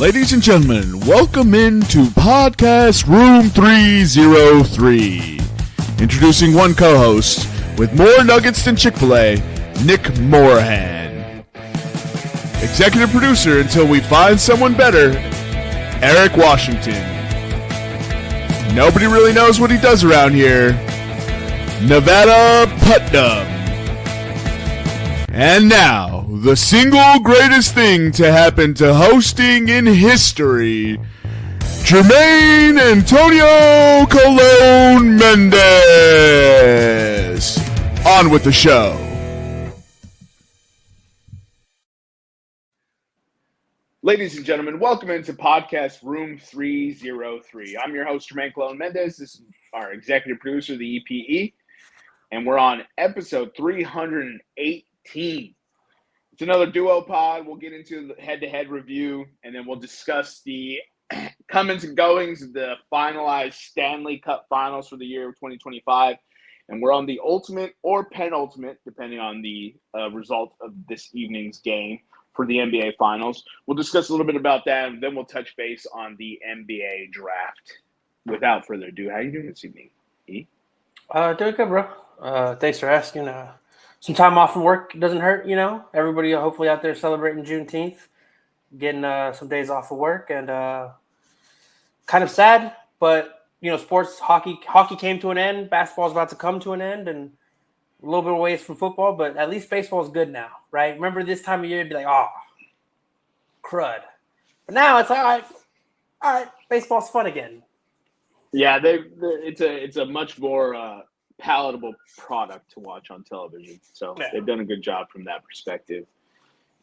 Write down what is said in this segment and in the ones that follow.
Ladies and gentlemen, welcome into Podcast Room 303. Introducing one co-host with more nuggets than Chick-fil-A, Nick Morahan. Executive producer until we find someone better, Eric Washington. Nobody really knows what he does around here, Nevada Putnam. And now, the single greatest thing to happen to hosting in history, Jermaine Antonio Colon Mendez. On with the show. Ladies and gentlemen, welcome into Podcast Room 303. I'm your host, Jermaine Colon Mendez. This is our executive producer, the EPE, and we're on episode 318. It's another duo pod. We'll get into the head-to-head review, and then we'll discuss the comings and goings of the finalized Stanley Cup finals for the year of 2025. And we're on the ultimate or penultimate, depending on the result of this evening's game for the NBA finals. We'll discuss a little bit about that, and then we'll touch base on the NBA draft. Without further ado, how are you doing this evening, E? Doing good, bro. Thanks for asking. Some time off from work doesn't hurt, you know. Everybody hopefully out there celebrating Juneteenth, getting some days off of work, and kind of sad, but you know, sports, hockey came to an end. Basketball's about to come to an end, and a little bit away from football, but at least baseball is good now, right? Remember this time of year, it'd be like, oh, crud. But now it's like, all right, baseball's fun again. Yeah, it's a much more palatable product to watch on television. So They've done a good job from that perspective.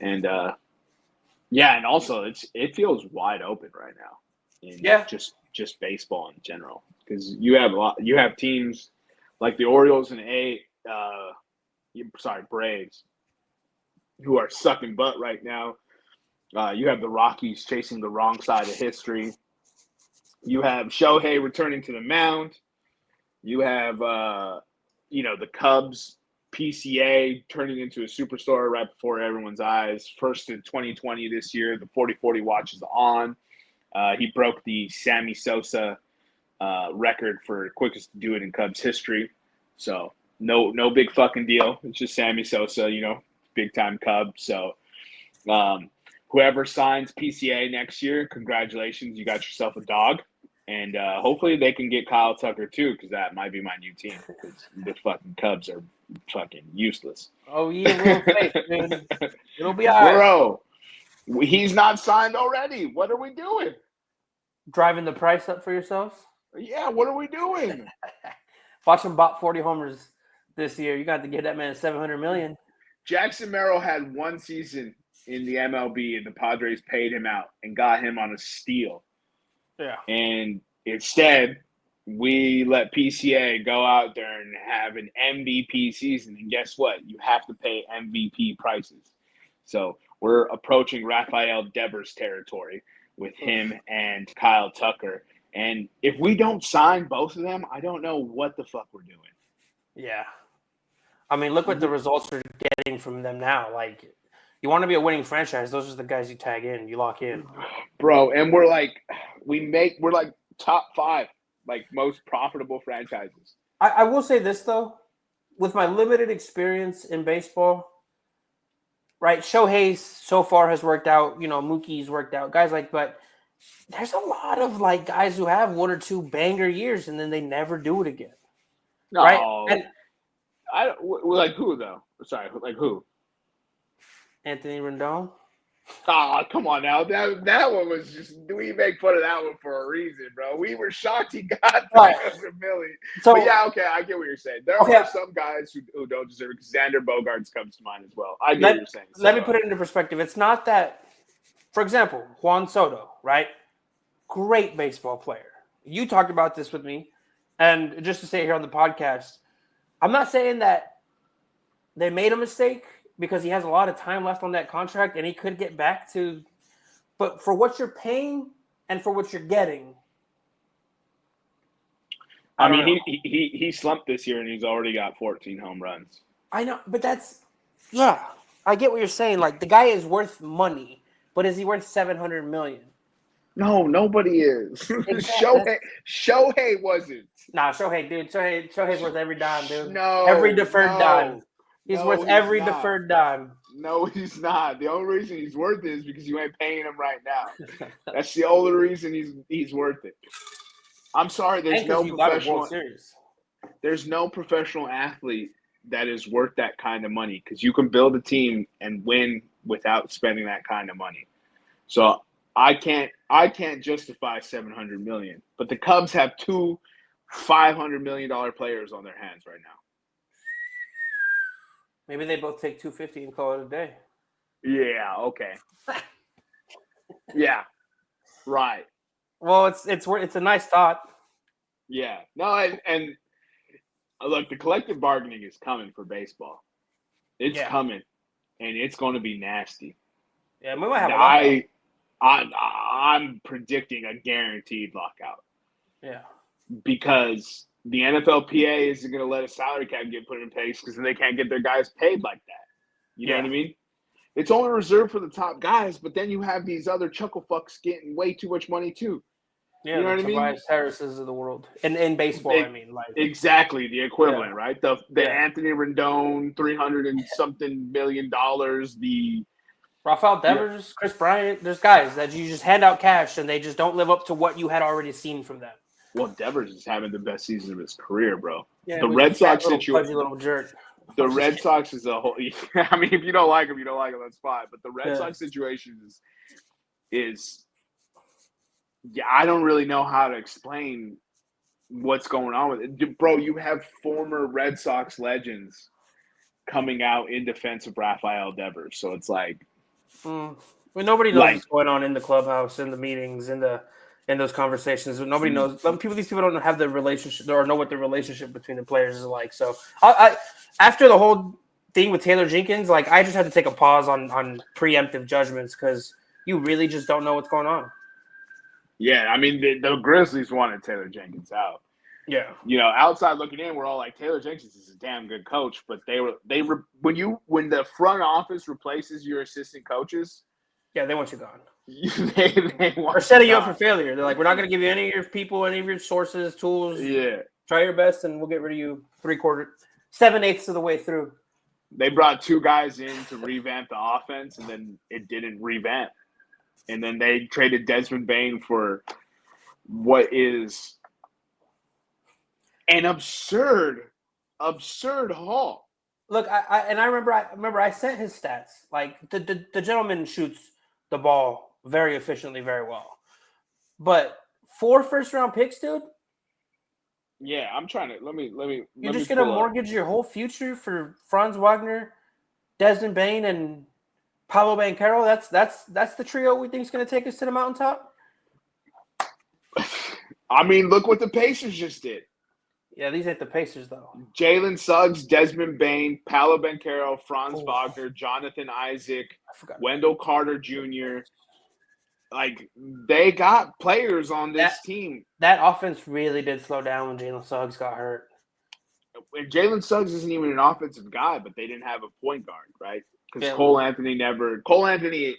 And and also it feels wide open right now in just baseball in general, because you have teams like the Orioles and Braves who are sucking butt right now. You have the Rockies chasing the wrong side of history. You have Shohei returning to the mound. You have, the Cubs PCA turning into a superstar right before everyone's eyes. First in 2020 this year, the 40-40 watch is on. He broke the Sammy Sosa record for quickest to do it in Cubs history. So no big fucking deal. It's just Sammy Sosa, big time Cub. So whoever signs PCA next year, congratulations, you got yourself a dog. And hopefully they can get Kyle Tucker too, because that might be my new team. Because the fucking Cubs are fucking useless. Oh yeah, man. It'll be all right. Bro, he's not signed already. What are we doing? Driving the price up for yourselves? Yeah, what are we doing? Watch him bought 40 homers this year. You got to get that man $700 million. Jackson Merrill had one season in the MLB, and the Padres paid him out and got him on a steal. Yeah. And instead, we let PCA go out there and have an MVP season. And guess what? You have to pay MVP prices. So we're approaching Rafael Devers territory with him and Kyle Tucker. And if we don't sign both of them, I don't know what the fuck we're doing. Yeah. I mean, look what the results are getting from them now. Like, you want to be a winning franchise, those are the guys you tag in, you lock in. Bro, and we're like top 5, like most profitable franchises. I will say this, though. With my limited experience in baseball, right, Shohei so far has worked out, Mookie's worked out, guys but there's a lot of, guys who have 1 or 2 banger years, and then they never do it again. No. Right? And like who, though? Sorry, like who? Anthony Rendon. Oh, come on now. That one was just, we make fun of that one for a reason, bro. We were shocked he got $300 million. So, but yeah, okay, I get what you're saying. There are some guys who don't deserve it. Xander Bogaerts comes to mind as well. I get what you're saying. Let me put it into perspective. It's not that, for example, Juan Soto, right? Great baseball player. You talked about this with me, and just to say it here on the podcast, I'm not saying that they made a mistake, because he has a lot of time left on that contract and he could get back to – but for what you're paying and for what you're getting. I mean, he slumped this year and he's already got 14 home runs. I know, but that's – yeah, I get what you're saying. Like, the guy is worth money, but is he worth $700 million? No, nobody is. Exactly. Shohei wasn't. Nah, Shohei, dude. Shohei's worth every dime, dude. Every No, deferred dime. He's no, worth he's every not. deferred dime. No, he's not. The only reason he's worth it is because you ain't paying him right now. That's the only reason he's worth it. I'm sorry, And because you got a World Series. There's no professional athlete that is worth that kind of money because you can build a team and win without spending that kind of money. So I can't justify $700 million. But the Cubs have two $500 million players on their hands right now. Maybe they both take $250 and call it a day. Yeah. Okay. Yeah. Right. Well, it's a nice thought. Yeah. No, and look, the collective bargaining is coming for baseball. It's coming, and it's going to be nasty. Yeah, we might have a lockout. I'm predicting a guaranteed lockout. Yeah. Because the NFLPA isn't going to let a salary cap get put in place because then they can't get their guys paid like that. You know what I mean? It's only reserved for the top guys, but then you have these other chuckle fucks getting way too much money too. Yeah, you know what I mean? Tobias Harris's of the world. In baseball, I mean. Exactly, the equivalent, right? The Anthony Rendon, $300 and something million, the Rafael Devers, Chris Bryant, there's guys that you just hand out cash and they just don't live up to what you had already seen from them. Well, Devers is having the best season of his career, bro. Yeah, the Red Sox situation. Little jerk. The Red Sox is a whole. I mean, if you don't like him, you don't like him. That's fine. But the Red Sox situation is. Yeah, I don't really know how to explain what's going on with it, bro. You have former Red Sox legends coming out in defense of Rafael Devers, so it's like. Well, nobody knows what's going on in the clubhouse, in the meetings, in those conversations. Nobody knows. These people don't have the relationship or know what the relationship between the players is like. So, I after the whole thing with Taylor Jenkins, I just had to take a pause on preemptive judgments because you really just don't know what's going on. Yeah, I mean the Grizzlies wanted Taylor Jenkins out. Yeah, outside looking in, we're all like Taylor Jenkins is a damn good coach, but when the front office replaces your assistant coaches. Yeah, they want you gone. they want or setting you up for failure. They're like, we're not going to give you any of your people, any of your sources, tools. Yeah. Try your best, and we'll get rid of you 7/8 of the way through. They brought two guys in to revamp the offense, and then it didn't revamp. And then they traded Desmond Bane for what is an absurd haul. Look, I remember I sent his stats. The gentleman shoots the ball very efficiently, very well. But 4 first-round picks, dude? Yeah, I'm trying to let me. You're just gonna mortgage your whole future for Franz Wagner, Desmond Bane, and Paolo Banchero? That's the trio we think is gonna take us to the mountaintop? I mean, look what the Pacers just did. Yeah, these ain't the Pacers, though. Jalen Suggs, Desmond Bane, Paolo Banchero, Franz Wagner, Jonathan Isaac, Wendell Carter Jr. They got players on this team. That offense really did slow down when Jalen Suggs got hurt. And Jalen Suggs isn't even an offensive guy, but they didn't have a point guard, right? Because Cole Anthony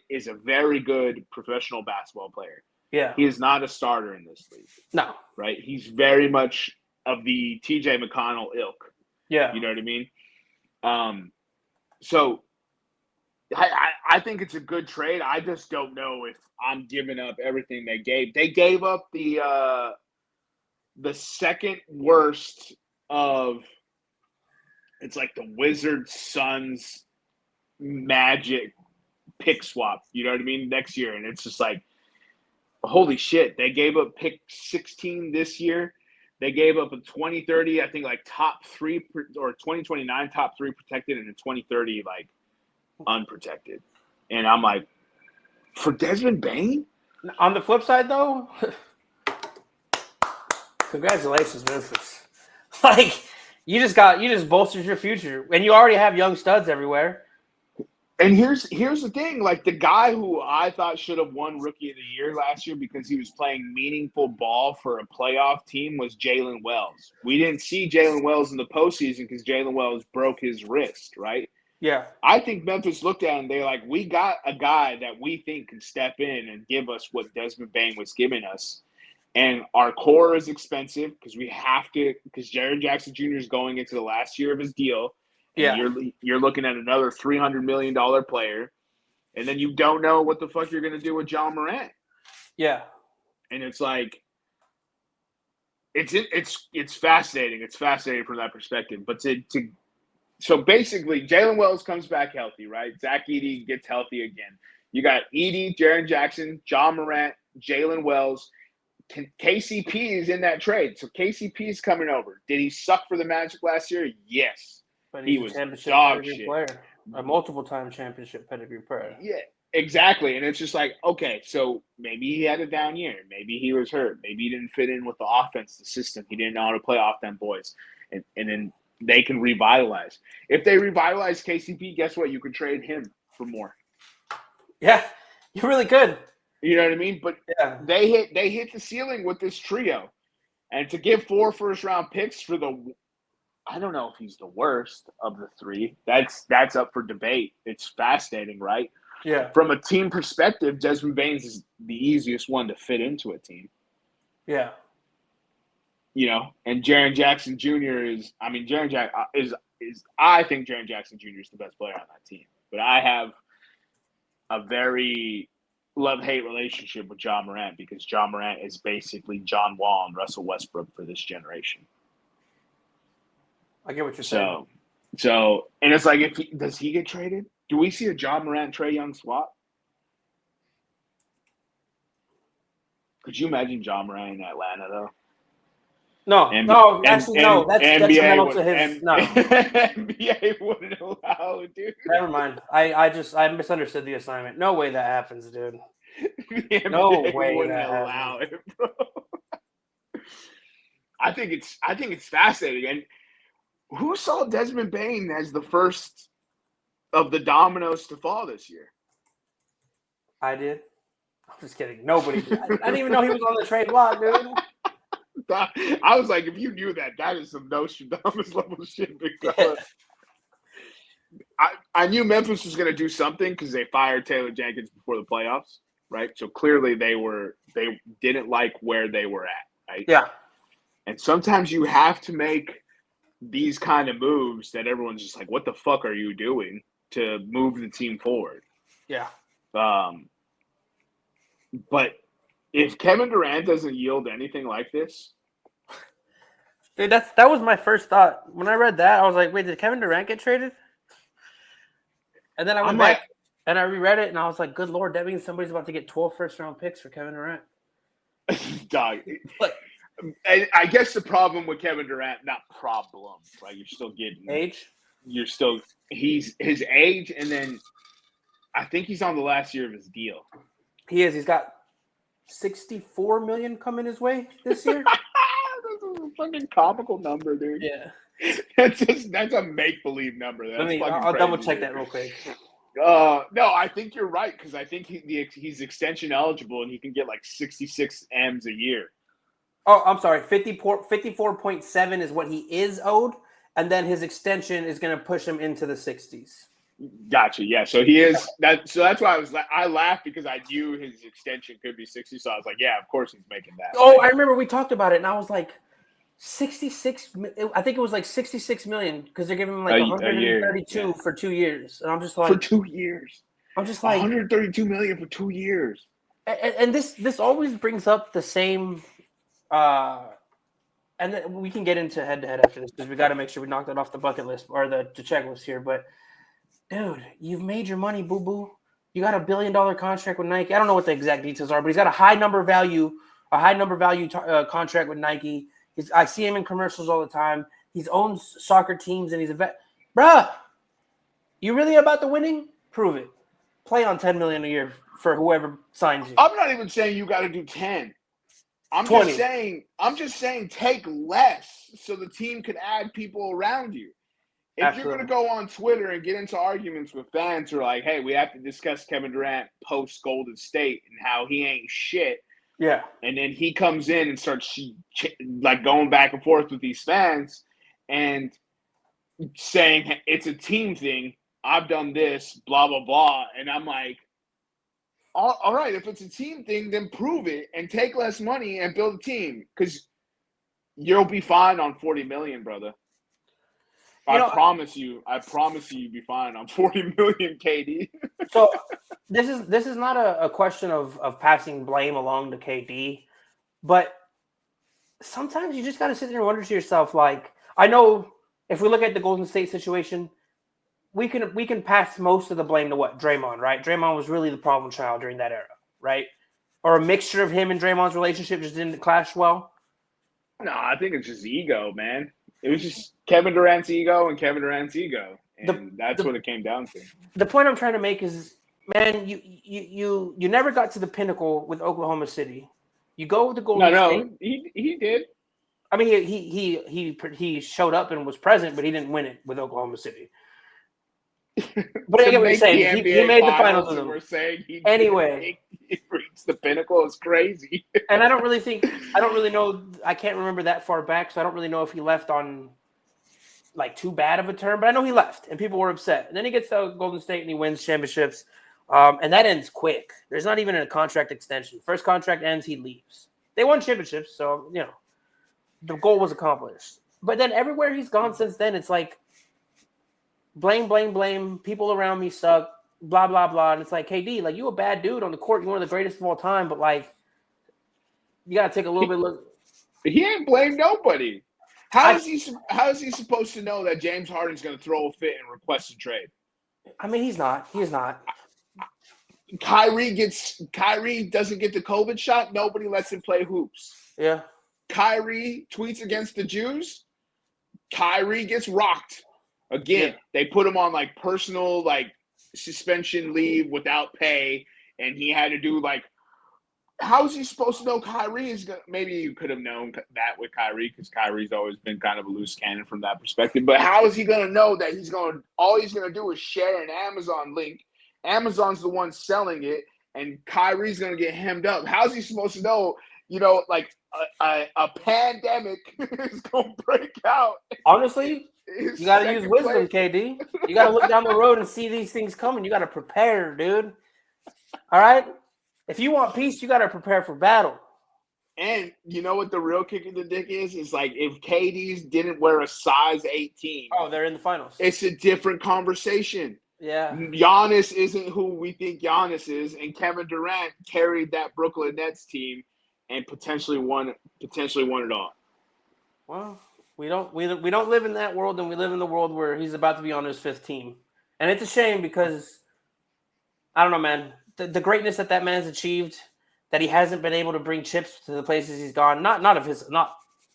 is a very good professional basketball player. Yeah. He is not a starter in this league. No. Right? He's very much of the TJ McConnell ilk. Yeah. You know what I mean? So I think it's a good trade. I just don't know if I'm giving up everything they gave. They gave up the second worst of it's like the Wizards, Suns, Magic pick swap. You know what I mean? Next year. And it's just like, holy shit. They gave up pick 16 this year. They gave up a 2030, I think top 3 or 2029 top 3 protected and a 2030 unprotected. And I'm like, for Desmond Bane? On the flip side, though, congratulations, Memphis. You just bolstered your future, and you already have young studs everywhere. And here's the thing, the guy who I thought should have won Rookie of the Year last year because he was playing meaningful ball for a playoff team was Jalen Wells. We didn't see Jalen Wells in the postseason because Jalen Wells broke his wrist, right? Yeah. I think Memphis looked at it and they're like, we got a guy that we think can step in and give us what Desmond Bane was giving us. And our core is expensive because we have to, because Jaren Jackson Jr. is going into the last year of his deal. And Yeah. you're looking at another $300 million player. And then you don't know what the fuck you're going to do with John Morant. Yeah. And it's like, it's fascinating. It's fascinating from that perspective. But so basically, Jalen Wells comes back healthy, right? Zach Edey gets healthy again. You got Edey, Jaren Jackson, John Morant, Jalen Wells. KCP is in that trade. So KCP is coming over. Did he suck for the Magic last year? Yes. But He he's was a championship dog pedigree shit. player. A multiple-time championship pedigree player. Yeah, exactly. And it's just like, okay, so maybe he had a down year. Maybe he was hurt. Maybe he didn't fit in with the offense, the system. He didn't know how to play off them boys. And then they can revitalize. If they revitalize KCP, guess what? You could trade him for more. Yeah, you really could. You know what I mean? But yeah. they hit the ceiling with this trio. And to give 4 first-round picks for I don't know if he's the worst of the 3. That's up for debate. It's fascinating, right? Yeah. From a team perspective, Desmond Baines is the easiest one to fit into a team. Yeah. And Jaren Jackson Jr. is. I think Jaren Jackson Jr. is the best player on that team. But I have a very love-hate relationship with John Morant because John Morant is basically John Wall and Russell Westbrook for this generation. I get what you're saying. So, and it's like, does he get traded? Do we see a John Morant, Trae Young swap? Could you imagine John Morant in Atlanta though? No, no, actually, no. That's detrimental to his. No, NBA wouldn't allow it, dude. Never mind. I misunderstood the assignment. No way that happens, dude. No way wouldn't allow it, bro. I think it's fascinating. And who saw Desmond Bane as the first of the dominoes to fall this year? I did. I'm just kidding. Nobody did. I didn't even know he was on the trade block, dude. I was like, if you knew that is some Nostradamus level shit, big fella. I knew Memphis was going to do something because they fired Taylor Jenkins before the playoffs, right? So clearly they didn't like where they were at, right? Yeah. And sometimes you have to make these kind of moves that everyone's just like, what the fuck are you doing to move the team forward? Yeah. But if Kevin Durant doesn't yield anything like this, dude, that was my first thought. When I read that, I was like, wait, did Kevin Durant get traded? And then I went back and I reread it and I was like, good Lord, that means somebody's about to get 12 first-round picks for Kevin Durant. Dog. And I guess the problem with Kevin Durant, not problem, right? You're still getting age. He's his age, and then I think he's on the last year of his deal. He is. He's got $64 million coming his way this year. That's a fucking comical number, dude. Yeah. That's a make-believe number. I'll double check that real quick. No, I think you're right because I think he's extension eligible and he can get like 66 M's a year. Oh, I'm sorry. 54.7 is what he is owed, and then his extension is going to push him into the 60s. Gotcha. Yeah. So he is that. So that's why I laughed because I knew his extension could be 60. So I was like, yeah, of course he's making that. Oh, I remember we talked about it, and I was like, 66. I think it was like 66 million because they're giving him like 132 for 2 years, and I'm just like, for 2 years. I'm just like 132 million for 2 years. And this always brings up the same. And then we can get into head-to-head after this because we got to make sure we knock that off the bucket list or the checklist here. But, dude, you've made your money, boo-boo. You got $1 billion contract with Nike. I don't know what the exact details are, but he's got a high number value contract with Nike. I see him in commercials all the time. He owns soccer teams, and he's a vet. Bruh, you really about the winning? Prove it. Play on $10 million a year for whoever signs you. I'm not even saying you got to do 10. I'm 20. just saying take less so the team can add people around you. If Absolutely. You're going to go on Twitter and get into arguments with fans who are like, hey, we have to discuss Kevin Durant post Golden State and how he ain't shit. Yeah. And then he comes in and starts like going back and forth with these fans and saying it's a team thing. I've done this, blah, blah, blah. And I'm like, all right, if it's a team thing, then prove it and take less money and build a team because you'll be fine on $40 million, brother. I promise you, you'll be fine on $40 million, KD. So this is not a question of passing blame along to KD, but sometimes you just got to sit there and wonder to yourself, like, I know if we look at the Golden State situation, we can pass most of the blame to what? Draymond, right? Draymond was really the problem child during that era, right? Or a mixture of him and Draymond's relationship just didn't clash well. No, I think it's just ego, man. It was just Kevin Durant's ego and Kevin Durant's ego, and that's what it came down to. The point I'm trying to make is, man, you never got to the pinnacle with Oklahoma City. You go with the Golden State. No, he did. I mean, he showed up and was present, but he didn't win it with Oklahoma City. But I get what you're saying. He made the finals with them. We're saying he reached the pinnacle. It's crazy. And I don't really know. I can't remember that far back, so I don't really know if he left on like too bad of a term. But I know he left, and people were upset. And then he gets to Golden State and he wins championships, and that ends quick. There's not even a contract extension. First contract ends, he leaves. They won championships, so the goal was accomplished. But then everywhere he's gone since then, it's like, blame. People around me suck. Blah, blah, blah. And it's like, KD, like, you a bad dude on the court. You're one of the greatest of all time. But, like, you got to take a little bit look. He ain't blamed nobody. How is he supposed to know that James Harden's going to throw a fit and request a trade? I mean, he's not. He's not. Kyrie doesn't get the COVID shot. Nobody lets him play hoops. Yeah. Kyrie tweets against the Jews. Kyrie gets rocked. Again, They put him on like personal suspension leave without pay, and he had to do how is he supposed to know Kyrie is going to – maybe you could have known that with Kyrie because Kyrie's always been kind of a loose cannon from that perspective. But how is he going to know that all he's going to do is share an Amazon link? Amazon's the one selling it, and Kyrie's going to get hemmed up. How is he supposed to know, a pandemic is going to break out? Honestly – you got to use wisdom, KD. You got to look down the road and see these things coming. You got to prepare, dude. All right? If you want peace, you got to prepare for battle. And you know what the real kick in the dick is? It's like if KD's didn't wear a size 18. Oh, they're in the finals. It's a different conversation. Yeah. Giannis isn't who we think Giannis is, and Kevin Durant carried that Brooklyn Nets team and potentially won it all. Well, we don't live in that world, and we live in the world where he's about to be on his fifth team. And it's a shame because, I don't know, man, the greatness that man's achieved, that he hasn't been able to bring chips to the places he's gone,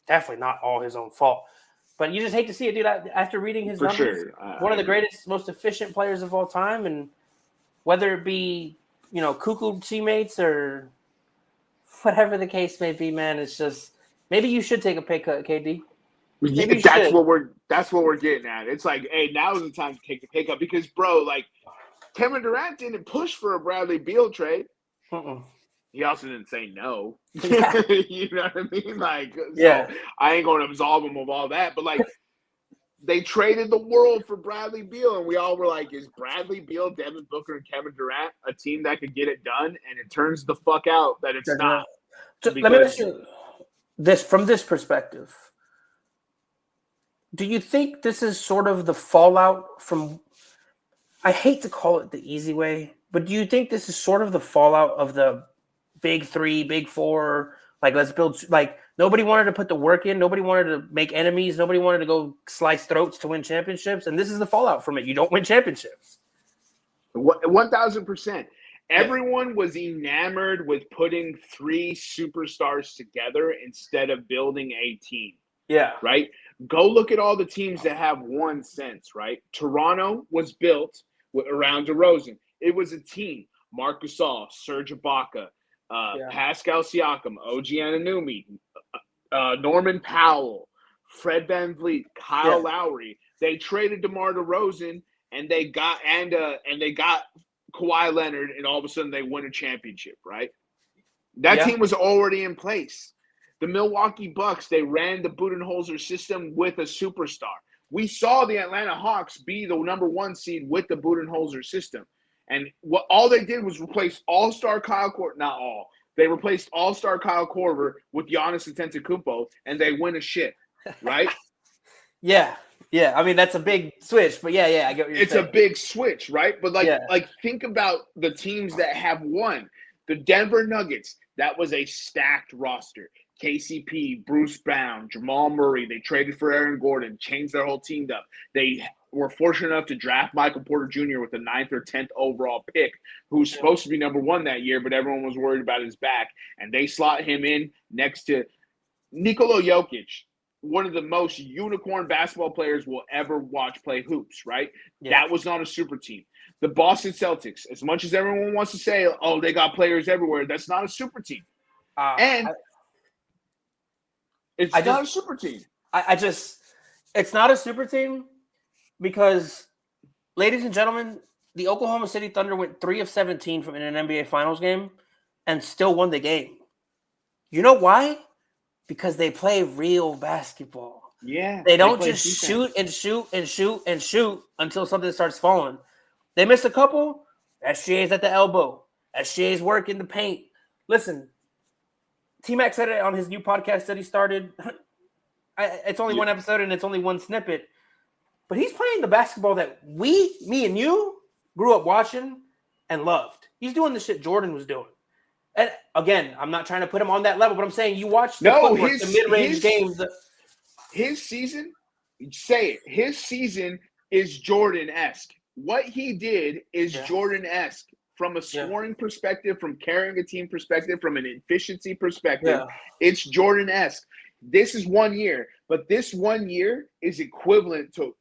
definitely not all his own fault. But you just hate to see it, dude. After reading his numbers, sure. One of the greatest, most efficient players of all time, and whether it be, cuckoo teammates or whatever the case may be, man, it's just maybe you should take a pay cut, KD. That's what we're getting at. It's like, hey, now is the time to take the pay cut because, bro, Kevin Durant didn't push for a Bradley Beal trade. He also didn't say no. Yeah. You know what I mean? I ain't going to absolve him of all that. But, they traded the world for Bradley Beal, and we all were like, is Bradley Beal, Devin Booker, and Kevin Durant a team that could get it done? And it turns the fuck out that it's not. So let me ask you this from this perspective. Do you think this is sort of the fallout from – I hate to call it the easy way, but do you think this is sort of the fallout of the big three, big four, let's build – nobody wanted to put the work in. Nobody wanted to make enemies. Nobody wanted to go slice throats to win championships, and this is the fallout from it. You don't win championships. 1,000%. Everyone was enamored with putting three superstars together instead of building a team. Yeah. Right? Go look at all the teams that have one sense, right? Toronto was built around DeRozan. It was a team. Marc Gasol, Serge Ibaka, Pascal Siakam, OG Anunoby, Norman Powell, Fred VanVleet, Kyle Lowry. They traded DeMar DeRozan and they got Kawhi Leonard, and all of a sudden they win a championship, right? That team was already in place. The Milwaukee Bucks, they ran the Budenholzer system with a superstar. We saw the Atlanta Hawks be the number 1 seed with the Budenholzer system. And all they did was replace all-star Kyle Korver. Not all. They replaced all-star Kyle Korver with Giannis Antetokounmpo, and they win a shit, right? Yeah. I mean, that's a big switch, but yeah, I get what you're saying. It's a big switch, right? But like think about the teams that have won. The Denver Nuggets, that was a stacked roster. KCP, Bruce Brown, Jamal Murray. They traded for Aaron Gordon, changed their whole team up. They were fortunate enough to draft Michael Porter Jr. with the 9th or 10th overall pick, who's supposed to be number 1 that year, but everyone was worried about his back. And they slot him in next to Nikola Jokic, one of the most unicorn basketball players we'll ever watch play hoops, right? Yeah. That was not a super team. The Boston Celtics, as much as everyone wants to say, oh, they got players everywhere, that's not a super team. It's not a super team. It's not a super team because, ladies and gentlemen, the Oklahoma City Thunder went 3 of 17 from an NBA Finals game and still won the game. You know why? Because they play real basketball. Yeah. They don't just shoot and shoot and shoot and shoot until something starts falling. They missed a couple. SGA's at the elbow. SGA's working the paint. Listen, T-Mac said it on his new podcast that he started. It's only one episode and it's only one snippet. But he's playing the basketball that me and you, grew up watching and loved. He's doing the shit Jordan was doing. And again, I'm not trying to put him on that level, but I'm saying you watch the mid-range games. His season, say it, his season is Jordan-esque. What he did is Jordan-esque from a scoring perspective, from carrying a team perspective, from an efficiency perspective. Yeah. It's Jordan-esque. This is 1 year, but this 1 year is equivalent to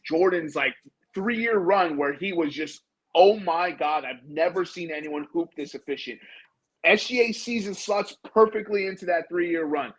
Jordan's like 3-year run where he was just, oh my God, I've never seen anyone hoop this efficient. SGA's season slots perfectly into that 3-year run.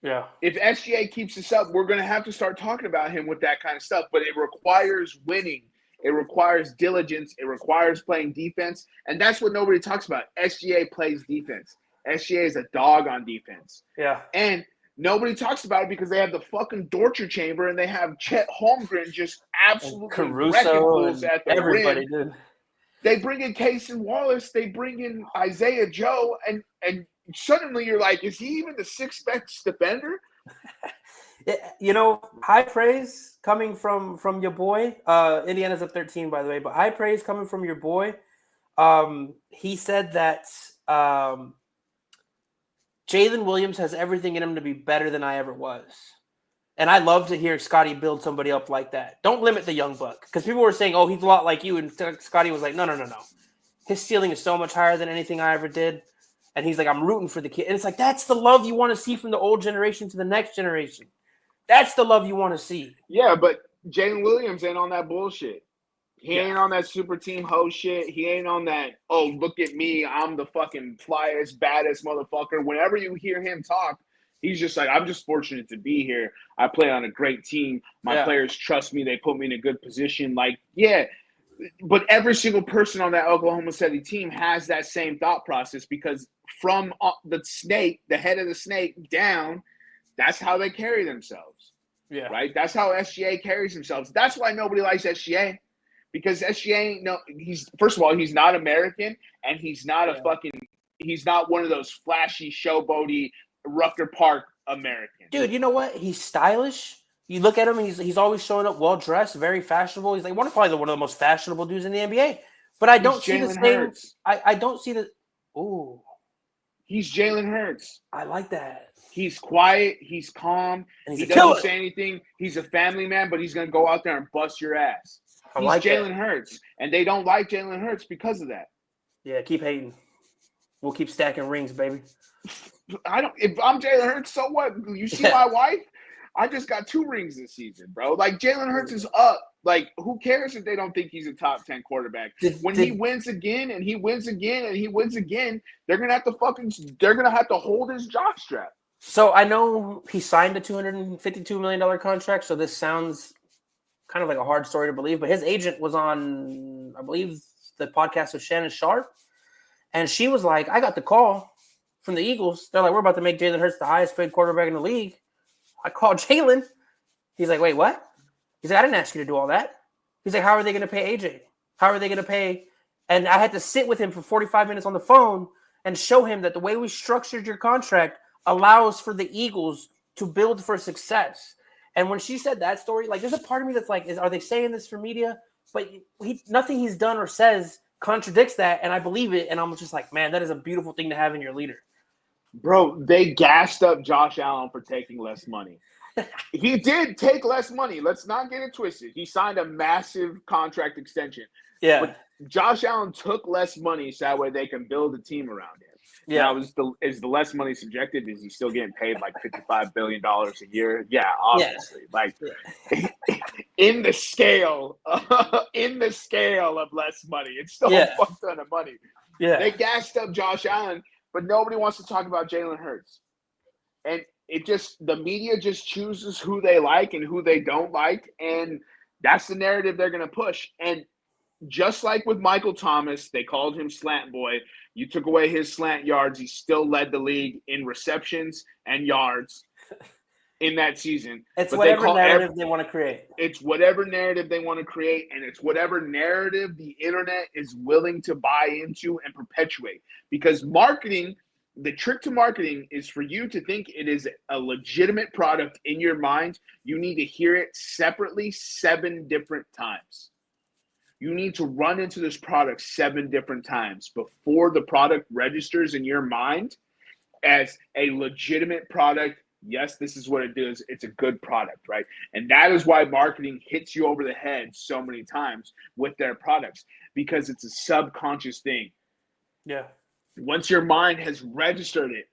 Yeah. If SGA keeps this up, we're going to have to start talking about him with that kind of stuff, but it requires winning. It requires diligence. It requires playing defense, and that's what nobody talks about. SGA plays defense. SGA is a dog on defense. Yeah. And nobody talks about it because they have the fucking torture chamber and they have Chet Holmgren just absolutely wrecking fools at the rim. Did. They bring in Casey Wallace. They bring in Isaiah Joe, and suddenly you're like, is he even the sixth best defender? You know, high praise coming from your boy. Indiana's up 13, by the way, but high praise coming from your boy. He said that Jalen Williams has everything in him to be better than I ever was. And I love to hear Scotty build somebody up like that. Don't limit the young buck. Because people were saying, oh, he's a lot like you. And Scotty was like, no. His ceiling is so much higher than anything I ever did. And he's like, I'm rooting for the kid. And it's like, that's the love you want to see from the old generation to the next generation. That's the love you want to see. Yeah, but Jalen Williams ain't on that bullshit. He ain't on that super team host shit. He ain't on that, oh, look at me, I'm the fucking flyest, baddest motherfucker. Whenever you hear him talk, he's just like, I'm just fortunate to be here. I play on a great team. My players trust me. They put me in a good position. Like, yeah. But every single person on that Oklahoma City team has that same thought process because from the snake, the head of the snake down, that's how they carry themselves. Yeah. Right? That's how SGA carries themselves. That's why nobody likes SGA. Because SGA first of all, he's not American, and he's not he's not one of those flashy, showboaty Rucker Park Americans. Dude, you know what? He's stylish. You look at him, and he's always showing up well dressed, very fashionable. He's like probably one of the most fashionable dudes in the NBA. But I don't see the same. I don't see the. Ooh, he's Jalen Hurts. I like that. He's quiet. He's calm. And he doesn't say anything. He's a family man, but he's gonna go out there and bust your ass. He's Jalen Hurts, and they don't like Jalen Hurts because of that. Yeah, keep hating. We'll keep stacking rings, baby. If I'm Jalen Hurts, so what? You see my wife? I just got 2 rings this season, bro. Like, Jalen Hurts is up. Like, who cares if they don't think he's a top 10 quarterback? When he wins again and he wins again and he wins again, they're gonna have to hold his jockstrap. So I know he signed a $252 million contract. So this sounds kind of like a hard story to believe, but his agent was on, I believe, the podcast with Shannon Sharp, and she was like, I got the call from the Eagles. They're like, we're about to make Jalen Hurts the highest paid quarterback in the league. I called Jalen. He's like, wait, what? He's like, I didn't ask you to do all that. He's like, how are they going to pay AJ? How are they going to pay? And I had to sit with him for 45 minutes on the phone and show him that the way we structured your contract allows for the Eagles to build for success. And when she said that story, like, there's a part of me that's like, are they saying this for media? But nothing he's done or says contradicts that, and I believe it. And I'm just like, man, that is a beautiful thing to have in your leader. Bro, they gassed up Josh Allen for taking less money. He did take less money. Let's not get it twisted. He signed a massive contract extension. Yeah. But Josh Allen took less money so that way they can build a team around him. Yeah. Now, is the less money subjective? Is he still getting paid like $55 billion a year? Yeah, obviously. Yeah. Like in the scale of less money, it's still a fuck ton of money. Yeah. They gassed up Josh Allen, but nobody wants to talk about Jalen Hurts. And the media just chooses who they like and who they don't like. And that's the narrative they're going to push. And just like with Michael Thomas, they called him Slant Boy. You took away his slant yards. He still led the league in receptions and yards in that season. It's whatever narrative they want to create. It's whatever narrative they want to create, and it's whatever narrative the internet is willing to buy into and perpetuate. Because marketing, the trick to marketing is for you to think it is a legitimate product in your mind. You need to hear it separately 7 different times. You need to run into this product 7 different times before the product registers in your mind as a legitimate product. Yes, this is what it does. It's a good product, right? And that is why marketing hits you over the head so many times with their products, because it's a subconscious thing. Yeah. Once your mind has registered it,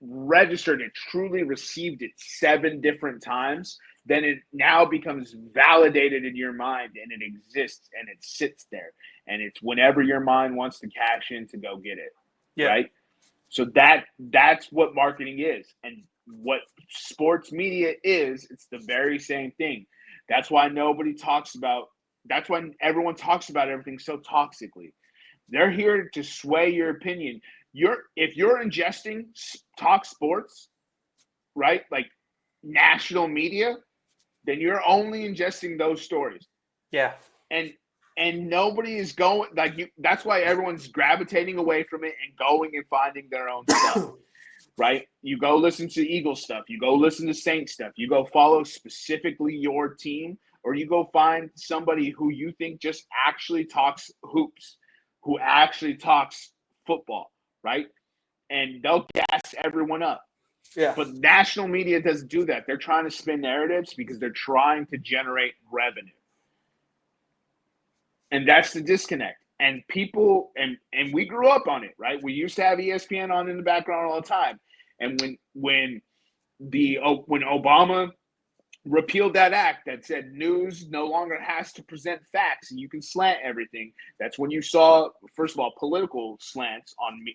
truly received it 7 different times, then it now becomes validated in your mind, and it exists and it sits there. And it's whenever your mind wants to cash in to go get it, right? So that's what marketing is. And what sports media is, it's the very same thing. That's why everyone talks about everything so toxically. They're here to sway your opinion. If you're ingesting talk sports, right, like national media, then you're only ingesting those stories. Yeah. And nobody is going like you. That's why everyone's gravitating away from it and going and finding their own stuff. Right? You go listen to Eagle stuff. You go listen to Saint stuff. You go follow specifically your team, or you go find somebody who you think just actually talks hoops, who actually talks football, right? And they'll gas everyone up. Yeah. But national media doesn't do that. They're trying to spin narratives because they're trying to generate revenue. And that's the disconnect. And people, and we grew up on it, right? We used to have ESPN on in the background all the time. And when Obama repealed that act that said news no longer has to present facts and you can slant everything, that's when you saw, first of all, political slants on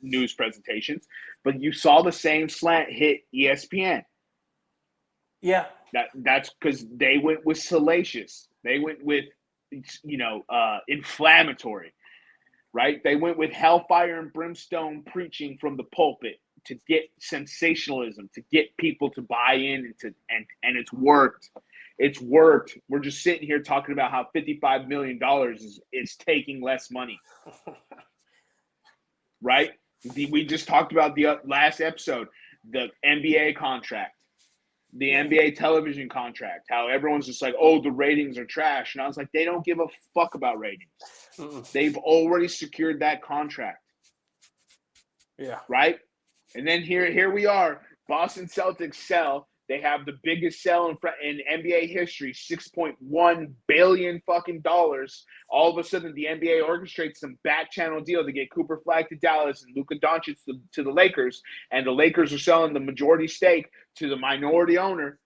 news presentations, but you saw the same slant hit ESPN. Yeah. That's because they went with salacious. They went with inflammatory, right? They went with hellfire and brimstone preaching from the pulpit to get sensationalism, to get people to buy in, and it's worked. It's worked. We're just sitting here talking about how $55 million is taking less money, right? We just talked about the last episode, the NBA contract. The NBA television contract, how everyone's just like, oh, the ratings are trash. And I was like, they don't give a fuck about ratings. They've already secured that contract. Yeah. Right? And then here we are. Boston Celtics sell. They have the biggest sell in NBA history, $6.1 billion fucking dollars. All of a sudden, the NBA orchestrates some back channel deal to get Cooper Flag to Dallas and Luka Doncic to the Lakers, and the Lakers are selling the majority stake to the minority owner.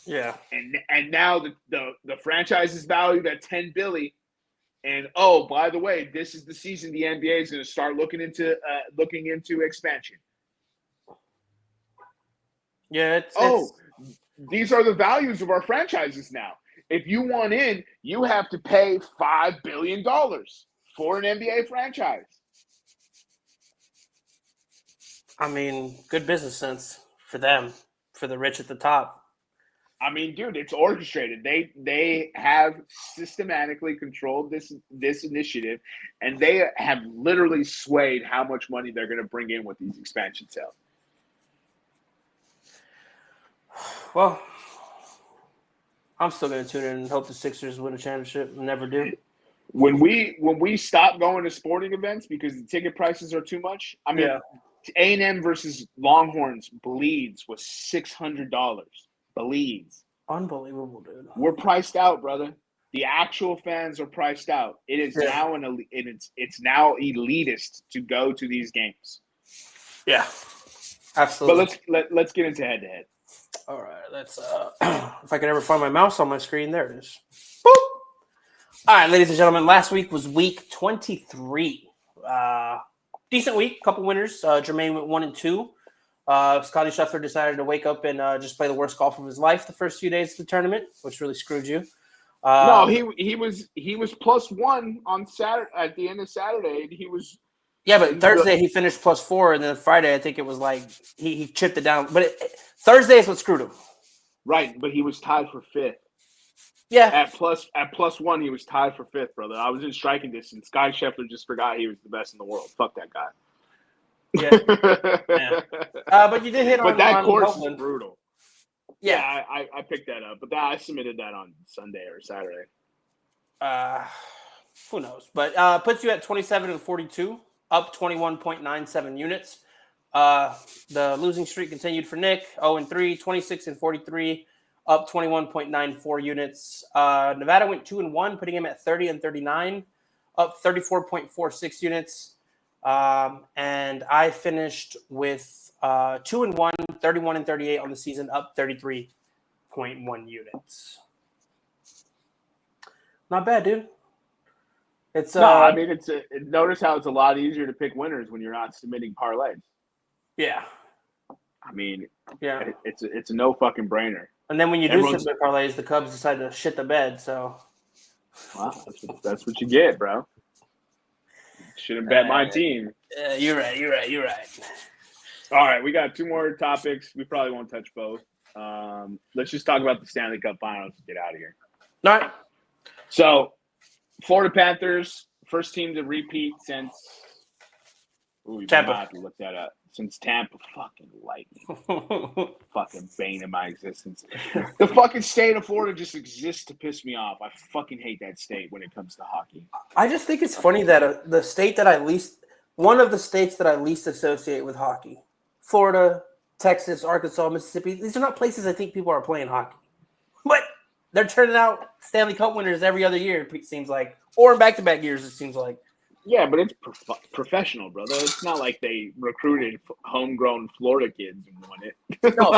Yeah, and now the franchise is valued at $10 billion. And oh, by the way, this is the season the NBA is going to start looking into expansion. Yeah, these are the values of our franchises now. If you want in, you have to pay $5 billion for an NBA franchise. I mean, good business sense for them, for the rich at the top. I mean, dude, it's orchestrated. They have systematically controlled this initiative, and they have literally swayed how much money they're going to bring in with these expansion sales. Well, I'm still going to tune in and hope the Sixers win a championship. Never do. When we stop going to sporting events because the ticket prices are too much, I mean, A&M versus Longhorns bleeds was $600. Bleeds. Unbelievable, dude. We're priced out, brother. The actual fans are priced out. It is now it's now elitist to go to these games. Yeah, absolutely. But let's get into head to head. All right, let's. If I can ever find my mouse on my screen, there it is. Boop. All right, ladies and gentlemen, last week was week 23. Decent week, couple winners. Jermaine went 1-2. Scotty Scheffler decided to wake up and just play the worst golf of his life the first few days of the tournament, which really screwed you. No, he was +1 on Saturday at the end of Saturday. He was. Yeah, but Thursday he finished +4, and then Friday I think it was like he chipped it down. But Thursday is what screwed him. Right, but he was tied for 5th. Yeah. At +1, he was tied for 5th, brother. I was in striking distance. Scotty Scheffler just forgot he was the best in the world. Fuck that guy. Yeah. But you did hit on. But that on course Copeland. is brutal. Yeah, I picked that up, but I submitted that on Sunday or Saturday. Who knows? But puts you at 27 and 42, up 21.97 units. The losing streak continued for Nick, 0-3, 26 and 43, up 21.94 units. Nevada went 2-1, putting him at 30 and 39, up 34.46 units. And I finished with 2-1, 31 and 38 on the season, up 33.1 units. Not bad, dude. It's I mean, notice how it's a lot easier to pick winners when you're not submitting parlays. Yeah. I mean, yeah, it's a no fucking brainer. And then when you do submit parlays, the Cubs decide to shit the bed. So, wow, that's what you get, bro. Shouldn't bet my team. You're right. All right, we got 2 more topics. We probably won't touch both. Let's just talk about the Stanley Cup Finals and get out of here. All right. So, Florida Panthers, first team to repeat since Tampa. I have to look that up. Since Tampa, fucking lightning. Fucking bane of my existence. The fucking state of Florida just exists to piss me off. I fucking hate that state when it comes to hockey. I just think it's funny that the state that one of the states that I least associate with hockey, Florida, Texas, Arkansas, Mississippi, these are not places I think people are playing hockey. But they're turning out Stanley Cup winners every other year, it seems like. Or in back-to-back years, it seems like. Yeah, but it's professional, brother. It's not like they recruited homegrown Florida kids and won it. No.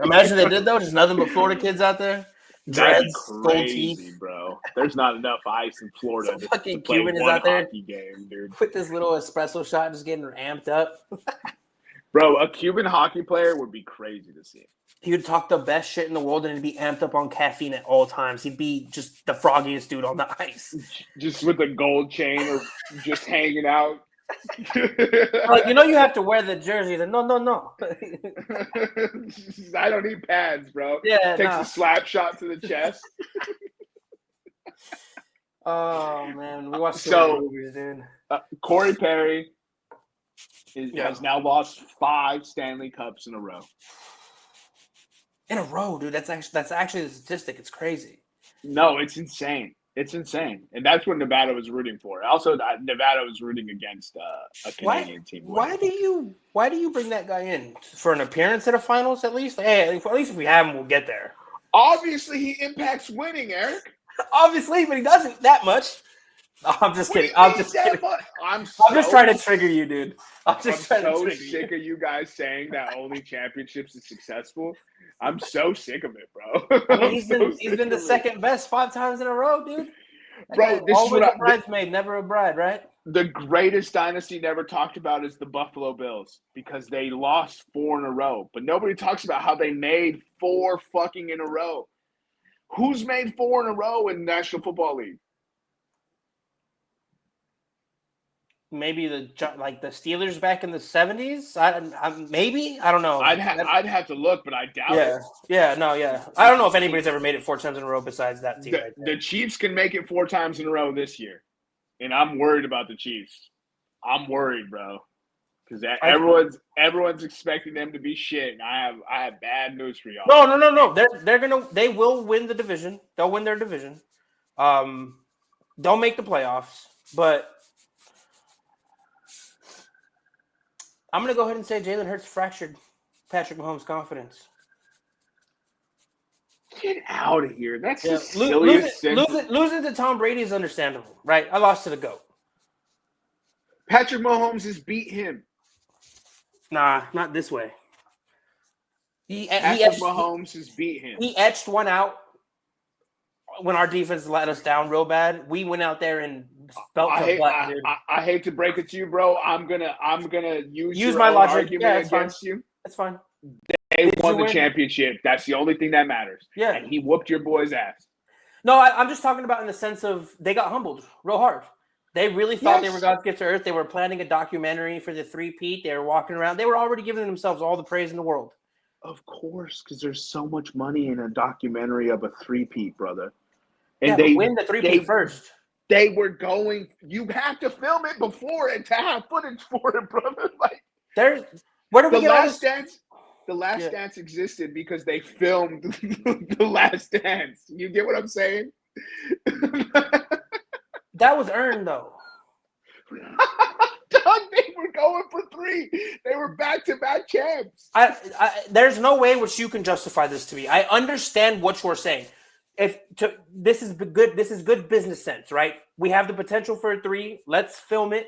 Imagine they did, though. There's nothing but Florida kids out there. That's crazy, bro. There's not enough ice in Florida to play Cuban one hockey game, dude. With this little espresso shot just getting amped up. Bro, a Cuban hockey player would be crazy to see. He would talk the best shit in the world and he'd be amped up on caffeine at all times. He'd be just the froggiest dude on the ice. Just with a gold chain or just hanging out. Like, you have to wear the jersey. Like, no. I don't need pads, bro. Yeah, takes a slap shot to the chest. Oh, man. We watched so movies, dude. Corey Perry has now lost 5 Stanley Cups in a row. In a row, dude. That's actually the statistic. It's crazy. No, it's insane. It's insane. And that's what Nevada was rooting for. Also, Nevada was rooting against a Canadian team. Why do you bring that guy in? For an appearance at a finals, at least? Hey, at least if we have him, we'll get there. Obviously, he impacts winning, Eric. Obviously, but he doesn't that much. Oh, I'm just kidding. I'm just trying to trigger you, dude. I'm so sick of you guys saying that only championships is successful. I'm so sick of it, bro. I mean, he's been the second best 5 times in a row, dude. Bro, this always a bridesmaid, never a bride, right? The greatest dynasty never talked about is the Buffalo Bills because they lost 4 in a row. But nobody talks about how they made 4 fucking in a row. Who's made 4 in a row in the National Football League? maybe the Steelers back in the 70s. Maybe I don't know. I'd have to look, but I doubt it. Yeah, no, yeah. I don't know if anybody's ever made it 4 times in a row besides that team. The Chiefs can make it 4 times in a row this year, and I'm worried about the Chiefs. I'm worried, bro, because everyone's expecting them to be shit, and I have bad news for y'all. No. They will win the division. They'll win their division. They'll make the playoffs, but I'm going to go ahead and say Jalen Hurts fractured Patrick Mahomes' confidence. Get out of here. That's the silliest thing. Losing to Tom Brady is understandable, right? I lost to the GOAT. Patrick Mahomes has beat him. Nah, not this way. Mahomes has beat him. He etched one out when our defense let us down real bad. We went out there and spelt the butt, dude. I hate to break it to you, bro. I'm gonna use my logic argument against you. That's fine. They won the championship. That's the only thing that matters. Yeah. And he whooped your boy's ass. No, I'm just talking about in the sense of they got humbled real hard. They really thought they were God's gift to earth. They were planning a documentary for the 3-peat. They were walking around. They were already giving themselves all the praise in the world. Of course, because there's so much money in a documentary of a 3-peat, brother. And yeah, they win the 3-peat first. They were going. You have to film it before and to have footage for it, brother. Like where do we get all this? The Last Dance existed because they filmed The Last Dance. You get what I'm saying? That was earned, though. Doug, they were going for 3. They were back-to-back champs. There's no way which you can justify this to me. I understand what you're saying. This is good business sense, right? We have the potential for a 3. Let's film it.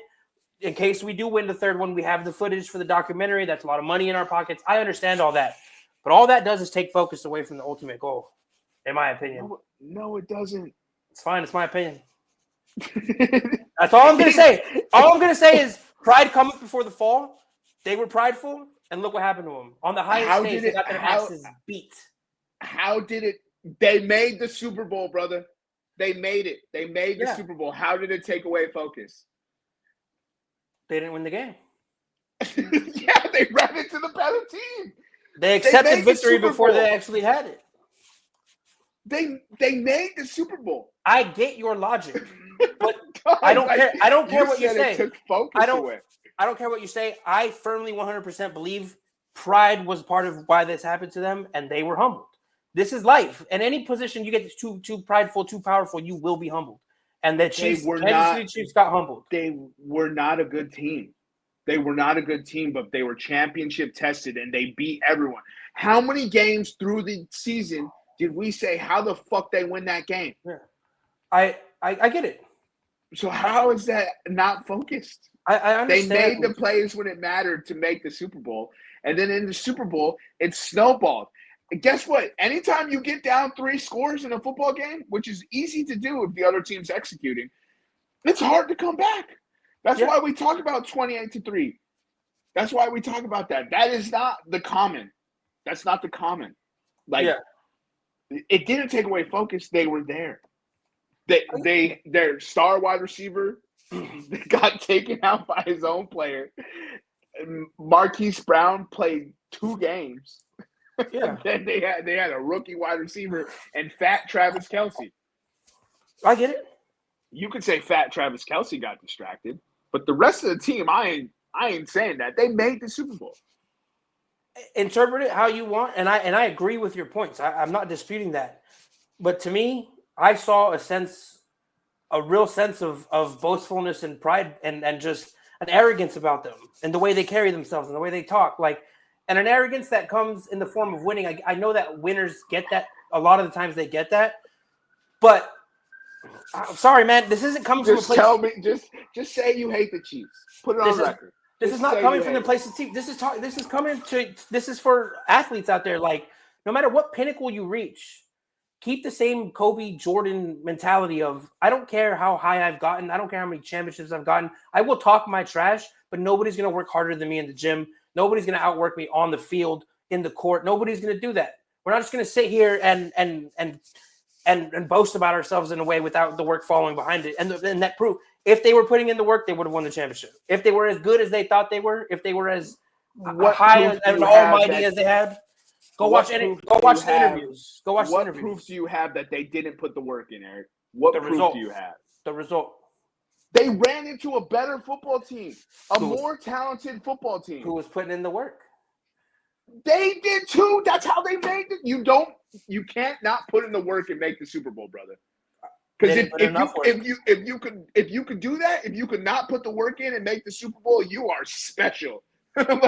In case we do win the 3rd one, we have the footage for the documentary. That's a lot of money in our pockets. I understand all that. But all that does is take focus away from the ultimate goal, in my opinion. No, it doesn't. It's fine. It's my opinion. That's all I'm going to say. All I'm going to say is pride cometh before the fall. They were prideful, and look what happened to them. On the highest stage, they got their asses beat. How did it? They made the Super Bowl, brother. They made it. They made the Super Bowl. How did it take away focus? They didn't win the game. Yeah, they ran into the better team. They accepted victory before they actually had it. They made the Super Bowl. I get your logic, but I don't care. I don't care what you say. It took focus away. I don't care what you say. I firmly 100% believe pride was part of why this happened to them, and they were humbled. This is life. In any position you get too prideful, too powerful, you will be humbled. And the Chiefs, Kansas City Chiefs got humbled. They were not a good team. They were not a good team, but they were championship tested, and they beat everyone. How many games through the season did we say how the fuck they win that game? Yeah, I get it. So how is that not focused? I understand. They made the plays when it mattered to make the Super Bowl, and then in the Super Bowl, it snowballed. And guess what? Anytime you get down 3 scores in a football game, which is easy to do if the other team's executing, it's hard to come back. That's why we talk about 28-3. That's why we talk about that. That is not the common. That's not the common. It didn't take away focus. They were there. Their star wide receiver got taken out by his own player. Marquise Brown played 2 games. Yeah. Then they had a rookie wide receiver and fat Travis Kelce. I get it. You could say fat Travis Kelce got distracted, but the rest of the team, I ain't saying that. They made the Super Bowl. Interpret it how you want, and I agree with your points. I'm not disputing that. But to me, I saw a real sense of boastfulness and pride and just an arrogance about them and the way they carry themselves and the way they talk. And an arrogance that comes in the form of winning. I know that winners get that. A lot of the times they get that. But I'm sorry, man. This isn't coming from a place. Tell me, just say you hate the Chiefs. Put it on record. This is not coming from the place of team. This is for athletes out there. Like, no matter what pinnacle you reach, keep the same Kobe Jordan mentality of, I don't care how high I've gotten. I don't care how many championships I've gotten. I will talk my trash, but nobody's going to work harder than me in the gym. Nobody's going to outwork me on the field, in the court. Nobody's going to do that. We're not just going to sit here and and boast about ourselves in a way without the work following behind it. And that proof, if they were putting in the work, they would have won the championship. If they were as good as they thought they were, if they were as high and almighty as they had, go watch the interviews. Go watch the interviews. What proof do you have that they didn't put the work in, Eric? What proof do you have? The result. They ran into a better football team, more talented football team. Who was putting in the work? They did too. That's how they made it. You can't not put in the work and make the Super Bowl, brother. Because if you could do that, if you could not put the work in and make the Super Bowl, you are special. Patrick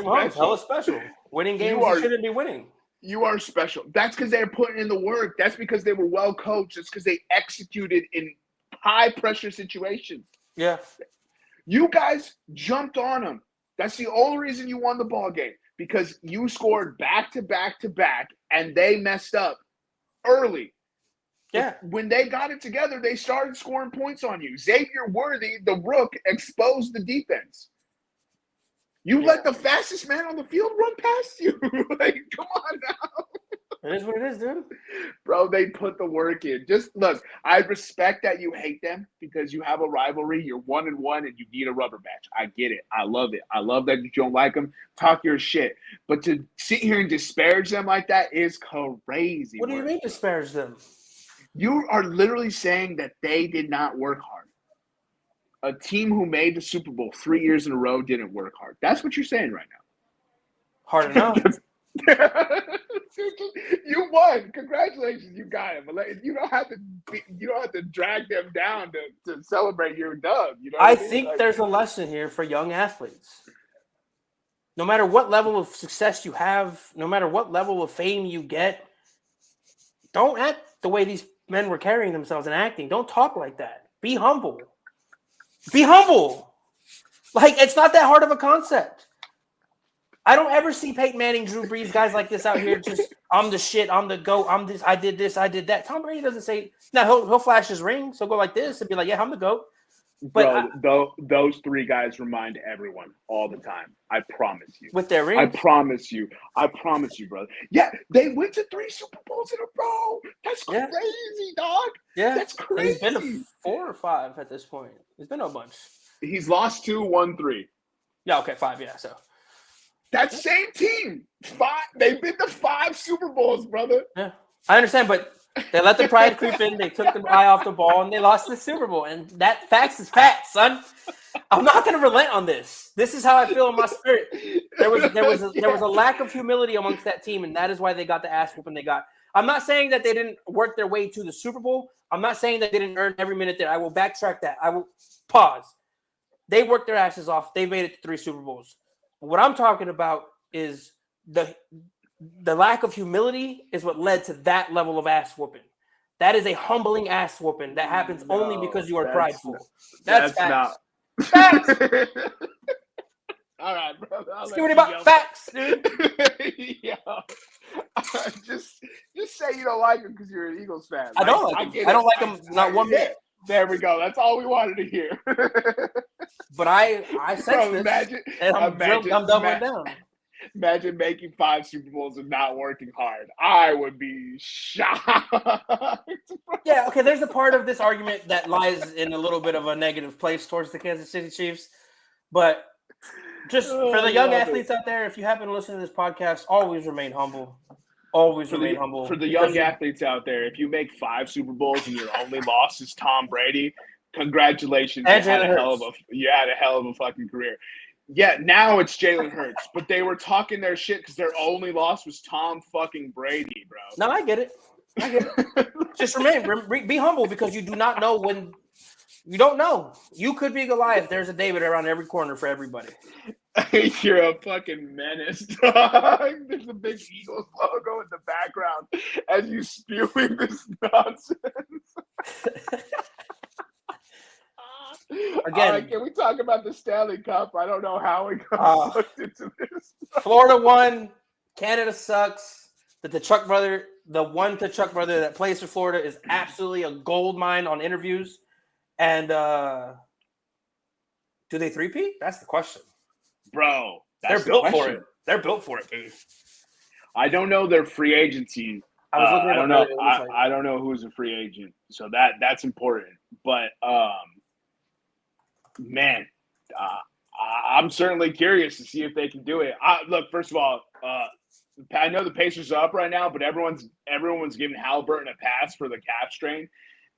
Mahomes, hella special. Winning games you shouldn't be winning. You are special. That's because they're putting in the work. That's because they were well coached. That's because they executed in high pressure situations. Yeah. You guys jumped on them. That's the only reason you won the ball game. Because you scored back to back to back and they messed up early. Yeah. When they got it together, they started scoring points on you. Xavier Worthy, the rook, exposed the defense. You let the fastest man on the field run past you. Like, come on now. It is what it is, dude. Bro, they put the work in. Just look, I respect that you hate them because you have a rivalry. You're 1-1 and you need a rubber match. I get it. I love it. I love that you don't like them. Talk your shit. But to sit here and disparage them like that is crazy. What do you mean disparage them? You are literally saying that they did not work hard. A team who made the Super Bowl 3 years in a row didn't work hard. That's what you're saying right now. Hard enough. You won. Congratulations, you got him. You don't have to drag them down to celebrate your dub. You know I think there's a lesson here for young athletes. No matter what level of success you have, no matter what level of fame you get, don't act the way these men were carrying themselves and acting. Don't talk like that. Be humble. Be humble. Like, it's not that hard of a concept. I don't ever see Peyton Manning, Drew Brees, guys like this out here just, I'm the shit, I'm the GOAT, I'm this, I did that. Tom Brady doesn't say, no, he'll flash his ring, so go like this and be like, yeah, I'm the GOAT. But those three guys remind everyone all the time. I promise you. With their rings? I promise you, brother. Yeah, they went to 3 Super Bowls in a row. That's crazy, dog. Yeah. That's crazy. He's been to 4 or 5 at this point. He's been a bunch. He's lost 2, won 3. Yeah, okay, 5, yeah, so. That same team. 5. They've been to 5 Super Bowls, brother. Yeah, I understand, but they let the pride creep in. They took the eye off the ball, and they lost the Super Bowl. And that facts is facts, son. I'm not going to relent on this. This is how I feel in my spirit. There was a lack of humility amongst that team, and that is why they got the ass whooping they got. I'm not saying that they didn't work their way to the Super Bowl. I'm not saying that they didn't earn every minute there. I will backtrack that. I will pause. They worked their asses off. They made it to 3 Super Bowls. What I'm talking about is the lack of humility is what led to that level of ass whooping. That is a humbling ass whooping that happens only because you are prideful. That's facts. Not. Facts. All right, brother. Excuse me about facts, dude. Yo. Just say you don't like him because you're an Eagles fan. I don't like him. I don't like him not one bit. There we go. That's all we wanted to hear. But I sense this, and I'm doubling down. Imagine making 5 Super Bowls and not working hard. I would be shocked. Yeah, okay, there's a part of this argument that lies in a little bit of a negative place towards the Kansas City Chiefs. But just for the young athletes out there, if you happen to listen to this podcast, always remain humble. Always remain humble. For the young athletes out there, if you make 5 Super Bowls and your only loss is Tom Brady, congratulations. You had a hell of a fucking career. Yeah, now it's Jalen Hurts, but they were talking their shit because their only loss was Tom fucking Brady, bro. No, I get it. Just be humble because you do not know when you don't know. You could be Goliath. There's a David around every corner for everybody. You're a fucking menace, dog. There's a big Eagles logo in the background as you spewing this nonsense. Again, can we talk about the Stanley Cup? I don't know how we got sucked into this. Florida won. Canada sucks. The Chuck brother that plays for Florida is absolutely a gold mine on interviews. And do they three-peat? That's the question. Bro, they're built for it. They're built for it, dude. I don't know their free agency I was looking I it up don't know. earlier. I don't know who's a free agent, so that's important. But man, I'm certainly curious to see if they can do it. Look, first of all, I know the Pacers are up right now, but everyone's giving Halliburton a pass for the calf strain,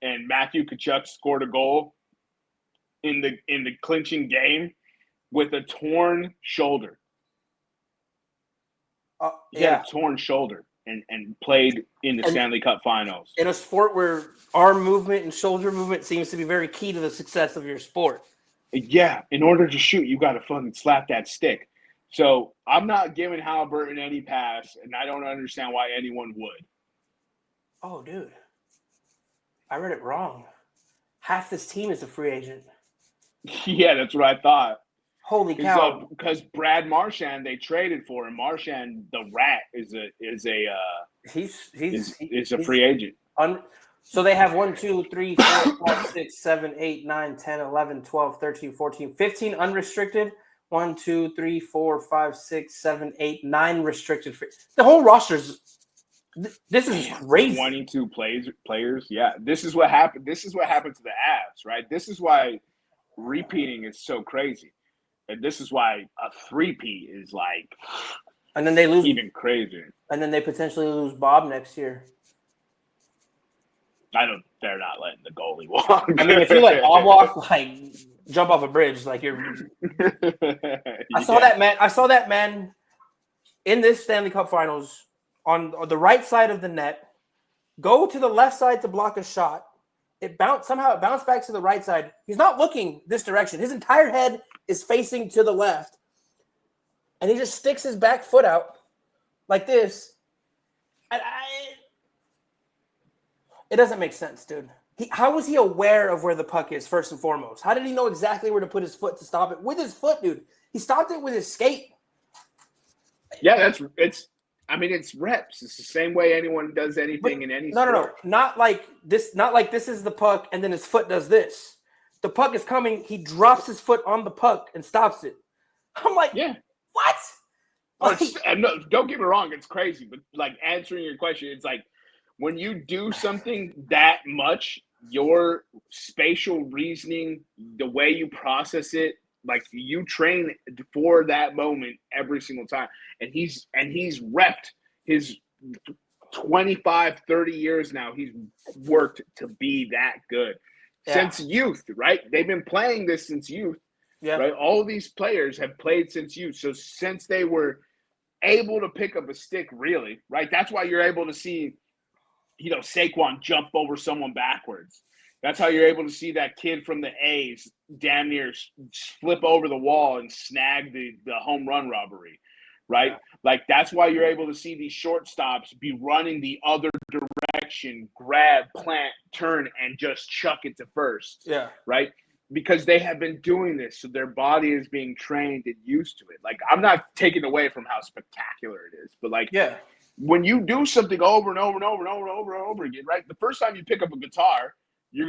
and Matthew Tkachuk scored a goal in the clinching game with a torn shoulder. He had a torn shoulder and played in the Stanley Cup Finals. In a sport where arm movement and shoulder movement seems to be very key to the success of your sport. Yeah, in order to shoot, you got to fucking slap that stick. So I'm not giving Halliburton any pass, and I don't understand why anyone would. Oh, dude. I read it wrong. Half this team is a free agent. Yeah, that's what I thought. Holy cow! Because Brad Marchand, they traded for him. Marchand, the rat, is a free agent. So they have 1, 2, 3, 4, 5, 6, 7, 8, 9, 10, 11, 12, 13, 14, 15 unrestricted. 1, 2, 3, 4, 5, 6, 7, 8, 9 restricted. The whole roster's. This is crazy. 22 players. Yeah, this is what happened. This is what happened to the Avs, right? This is why repeating is so crazy. And this is why a three-peat is like, and then they lose even crazier. And then they potentially lose Bob next year. They're not letting the goalie walk. I mean, if you let Bob walk, like jump off a bridge, like you're. I saw that man in this Stanley Cup Finals on the right side of the net, go to the left side to block a shot. Somehow it bounced back to the right side. He's not looking this direction. His entire head is facing to the left. And he just sticks his back foot out like this. And it doesn't make sense, dude. How was he aware of where the puck is, first and foremost? How did he know exactly where to put his foot to stop it? With his foot, dude. He stopped it with his skate. Yeah, it's reps. It's the same way anyone does anything in any sport. No. Not like this is the puck and then his foot does this. The puck is coming. He drops his foot on the puck and stops it. I'm like, yeah. What? No, don't get me wrong. It's crazy. But, like, answering your question, it's like when you do something that much, your spatial reasoning, the way you process it, like you train for that moment every single time. And he's repped his 25, 30 years now. He's worked to be that good since youth, right? They've been playing this since youth, right? All of these players have played since youth. So since they were able to pick up a stick, really, right? That's why you're able to see, Saquon jump over someone backwards. That's how you're able to see that kid from the A's damn near flip over the wall and snag the home run robbery, right? Yeah. Like, that's why you're able to see these shortstops be running the other direction, grab, plant, turn, and just chuck it to first. Yeah. Right? Because they have been doing this, so their body is being trained and used to it. Like, I'm not taking away from how spectacular it is, but when you do something over and over and over and over and over and over again, right? The first time you pick up a guitar, you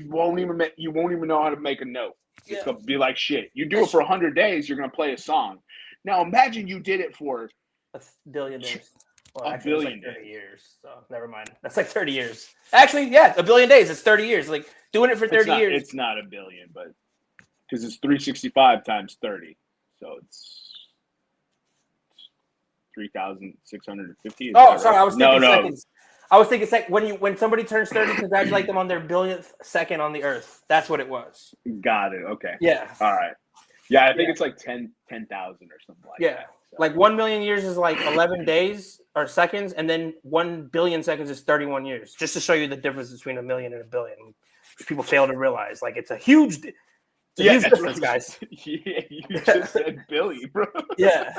won't even know how to make a note. It's gonna be like shit. You do it for 100 days, you're gonna play a song. Now imagine you did it for a billion days. Well, a billion days. 30 years. So never mind. That's like 30 years. Actually, yeah, a billion days. It's 30 years. Like doing it for 30 years. It's not a billion, but because it's 365 times 30, so it's 3,650. Oh, sorry, I was thinking seconds. No. I was thinking when somebody turns 30, congratulate them on their billionth second on the earth. That's what it was. Got it. Okay. Yeah. All right. Yeah, I think it's like 10,000 or something like that. So. Like 1 million years is like 11 days or seconds, and then 1 billion seconds is 31 years. Just to show you the difference between a million and a billion, which people fail to realize. Like it's a huge difference, guys. Yeah, you just said billion, bro. Yeah.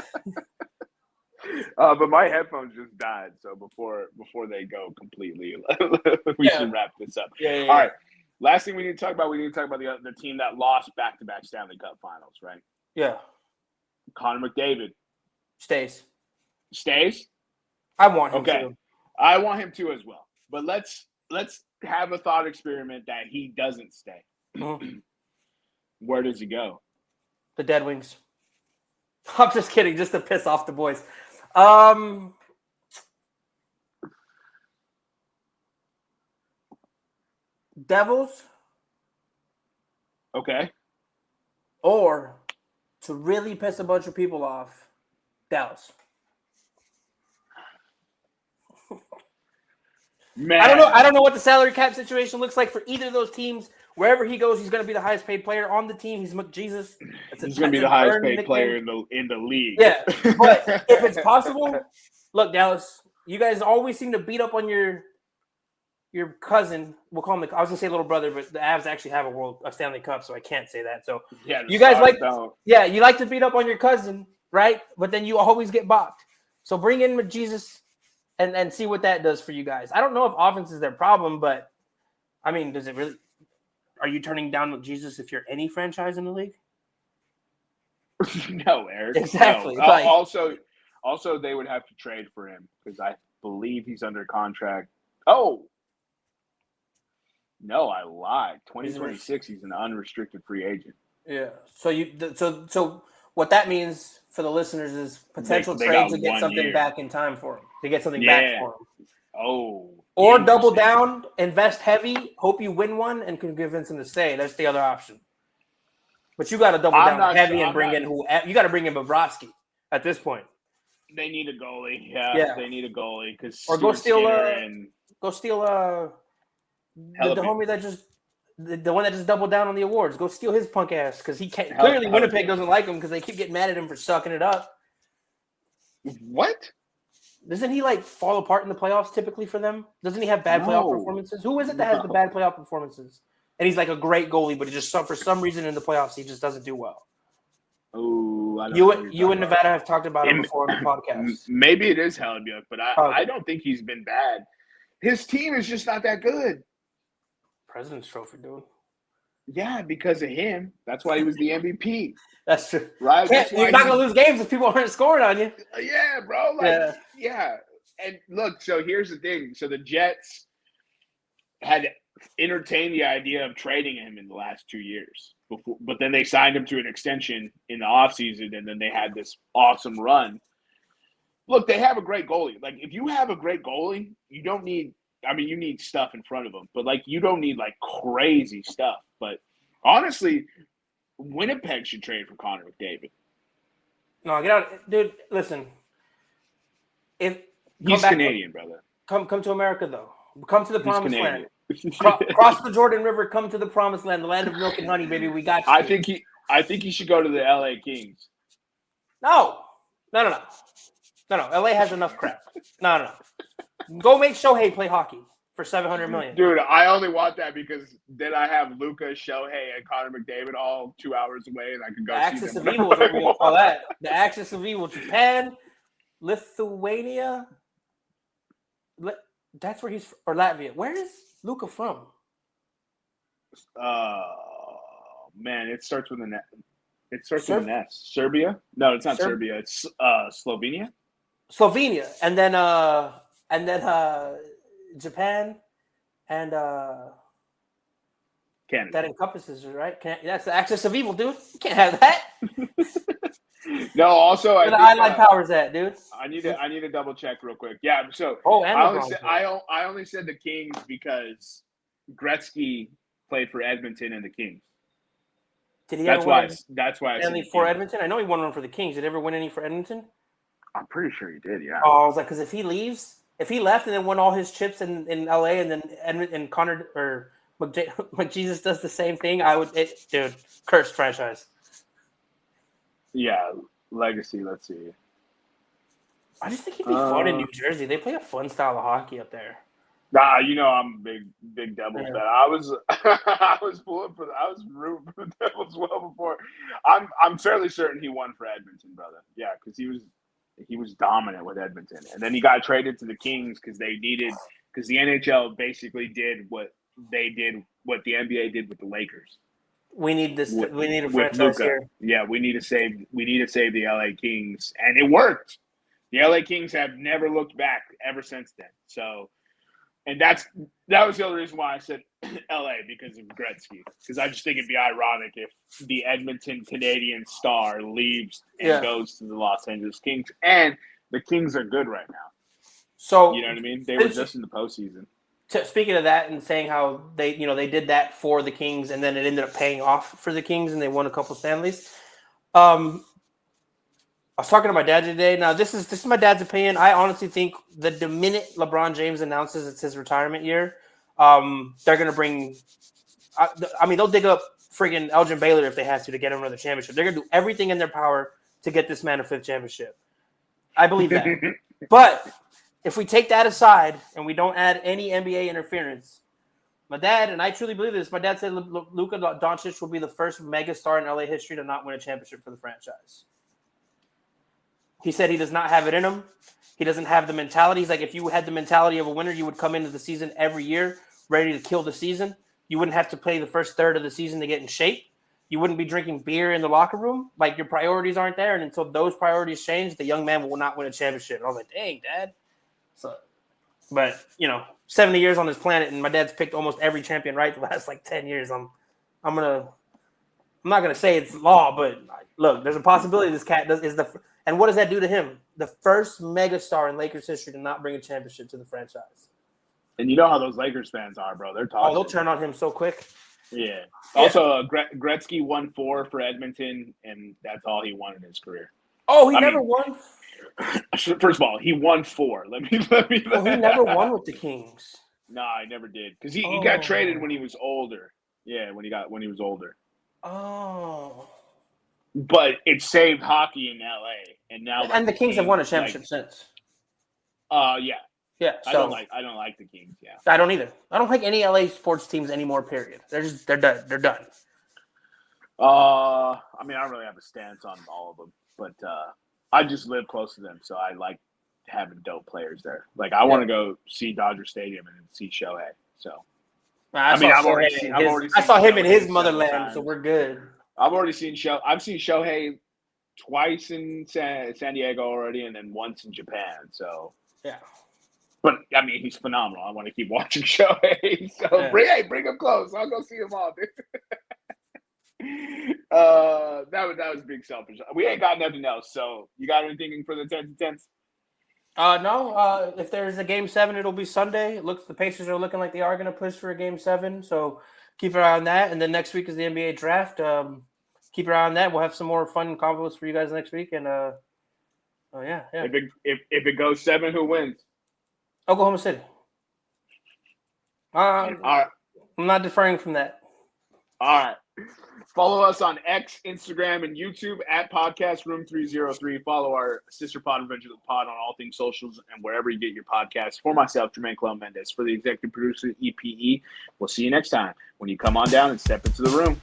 But my headphones just died, so before they go completely, we should wrap this up. Yeah. All right. Last thing we need to talk about, the team that lost back-to-back Stanley Cup Finals, right? Yeah. Connor McDavid stays. I want him to. I want him to as well. But let's have a thought experiment that he doesn't stay. Mm-hmm. Where does he go? The Dead Wings. I'm just kidding, just to piss off the boys. Devils, Okay. or to really piss a bunch of people off, Dallas. Man. I don't know what the salary cap situation looks like for either of those teams. Wherever he goes, he's going to be the highest paid player on the team. He's McJesus. He's going to be the highest paid player in the league. Yeah, but if it's possible, look, Dallas, you guys always seem to beat up on your cousin. We'll call him I was going to say little brother, but the Avs actually have a Stanley Cup, so I can't say that. So yeah, you guys you like to beat up on your cousin, right? But then you always get balked. So bring in McJesus and see what that does for you guys. I don't know if offense is their problem, but I mean, does it really? Are you turning down McJesus if you're any franchise in the league? No, Eric. Exactly. No. Also, they would have to trade for him because I believe he's under contract. Oh, no, I lied. 2026, he's an unrestricted free agent. Yeah. So what that means for the listeners is potential trade to get something back in time for him. To get something back for him. Oh. Or double down, invest heavy, hope you win one, and convince him to stay. That's the other option. But you got to double down heavy and bring in you got to bring in Bobrovsky at this point. They need a goalie. Yeah. They need a goalie or go steal the homie that just the one that just doubled down on the awards. Go steal his punk ass because he can't. Clearly, Winnipeg doesn't like him because they keep getting mad at him for sucking it up. What? Doesn't he fall apart in the playoffs typically for them? Doesn't he have bad playoff performances? Who is it that has the bad playoff performances? And he's a great goalie, but for some reason in the playoffs he just doesn't do well. Oh, you and Nevada have talked about him before on the podcast. Maybe it is Hellebuyck, but I don't think he's been bad. His team is just not that good. President's Trophy, dude. Yeah, because of him. That's why he was the MVP. That's true. Right? You're not going to lose games if people aren't scoring on you. Yeah, bro. Yeah. And look, so here's the thing. So the Jets had entertained the idea of trading him in the last 2 years. But then they signed him to an extension in the offseason, and then they had this awesome run. Look, they have a great goalie. If you have a great goalie, you don't need – you need stuff in front of them. But, you don't need, crazy stuff. But, honestly – Winnipeg should trade for Connor McDavid. No, get out, dude. Listen, he's Canadian, brother. Come to America, though. Come to the promised land. Cross the Jordan River. Come to the promised land, the land of milk and honey, baby. We got you. I think he should go to the LA Kings. No. LA has enough crap. No. Go make Shohei play hockey for $700 million. Dude, I only want that because then I have Luka, Shohei, and Connor McDavid all 2 hours away, and I can go see them. The Axis of Evil is what we call that. The Axis of Evil. Japan, Lithuania. That's where he's – or Latvia. Where is Luka from? Man, it starts with an – it starts with an S. Serbia? No, it's not Serbia. It's Slovenia. Slovenia. And then Japan and Canada. That encompasses, right? That's the Axis of Evil, dude. You can't have that. No, also where the Allied powers at, dude. I need to double check real quick. Yeah, so I only said the Kings because Gretzky played for Edmonton and the Kings. Did he that's ever why win that's why any for Edmonton? I know he won one for the Kings. Did he ever win any for Edmonton? I'm pretty sure he did, yeah. Oh, I was because if he left and then won all his chips in LA and then and Connor or McJesus does the same thing, dude, cursed franchise. Yeah, legacy. Let's see. I just think he'd be fun in New Jersey. They play a fun style of hockey up there. Nah, I'm a big Devils fan. I was rooting for the Devils well before. I'm fairly certain he won for Edmonton, brother. Yeah, because he was dominant with Edmonton, and then he got traded to the Kings because the NHL basically did what the NBA did with the Lakers. We need this. We need a franchise here. Yeah, we need to save the LA Kings, and it worked. The LA Kings have never looked back ever since then. So, and that was the other reason why I said LA, because of Gretzky. Because I just think it'd be ironic if the Edmonton Canadian star leaves and goes to the Los Angeles Kings, and the Kings are good right now. So you know what I mean? They were just in the postseason. speaking of that and saying how they did that for the Kings and then it ended up paying off for the Kings and they won a couple Stanleys. I was talking to my dad today. Now, this is my dad's opinion. I honestly think that the minute LeBron James announces it's his retirement year, they're going to bring – they'll dig up friggin' Elgin Baylor if they have to get him another championship. They're going to do everything in their power to get this man a 5th championship. I believe that. But if we take that aside and we don't add any NBA interference, my dad, and I truly believe this, my dad said Luka Doncic will be the first megastar in LA history to not win a championship for the franchise. He said he does not have it in him. He doesn't have the mentality. He's like, if you had the mentality of a winner, you would come into the season every year ready to kill the season. You wouldn't have to play the first third of the season to get in shape. You wouldn't be drinking beer in the locker room. Like, your priorities aren't there. And until those priorities change, the young man will not win a championship. And I was like, dang, Dad. So, but, 70 years on this planet, and my dad's picked almost every champion right the last, 10 years. I'm not going to say it's law, but look, there's a possibility this cat and what does that do to him? The first megastar in Lakers history to not bring a championship to the franchise. And you know how those Lakers fans are, bro. They're talking. Oh, they'll turn on him so quick. Yeah. Also, Gretzky won 4 for Edmonton, and that's all he won in his career. Oh, he never won? First of all, he won 4. Let me. Oh, he never won with the Kings. No, he never did. Because he got traded when he was older. Yeah, when he was older. Oh. But it saved hockey in LA, and now the Kings have won a championship since. Yeah. Yeah. So, I don't like the Kings. Yeah. I don't either. I don't like any LA sports teams anymore. Period. They're done. They're done. I don't really have a stance on all of them, but I just live close to them, so I like having dope players there. Like, I want to go see Dodger Stadium and see Shohei. So. I saw him in his motherland, so we're good. I've seen Shohei twice in San Diego already, and then once in Japan. So yeah, but he's phenomenal. I want to keep watching Shohei. So bring him close. I'll go see him all, dude. That was big selfish. We ain't got nothing else. So you got anything for the 10 to 10s? No. If there's a Game 7, it'll be Sunday. The Pacers are looking like they are going to push for a Game 7. So keep an eye on that. And then next week is the NBA draft. Keep your eye on that. We'll have some more fun convos for you guys next week. And yeah. If it goes 7, who wins? Oklahoma City. All right. I'm not deferring from that. All right. Follow us on X, Instagram, and YouTube at Podcast Room303. Follow our sister pod, Adventure the Pod, on all things socials and wherever you get your podcasts. For myself, Jermaine Mendez. For the executive producer, EPE. We'll see you next time when you come on down and step into the room.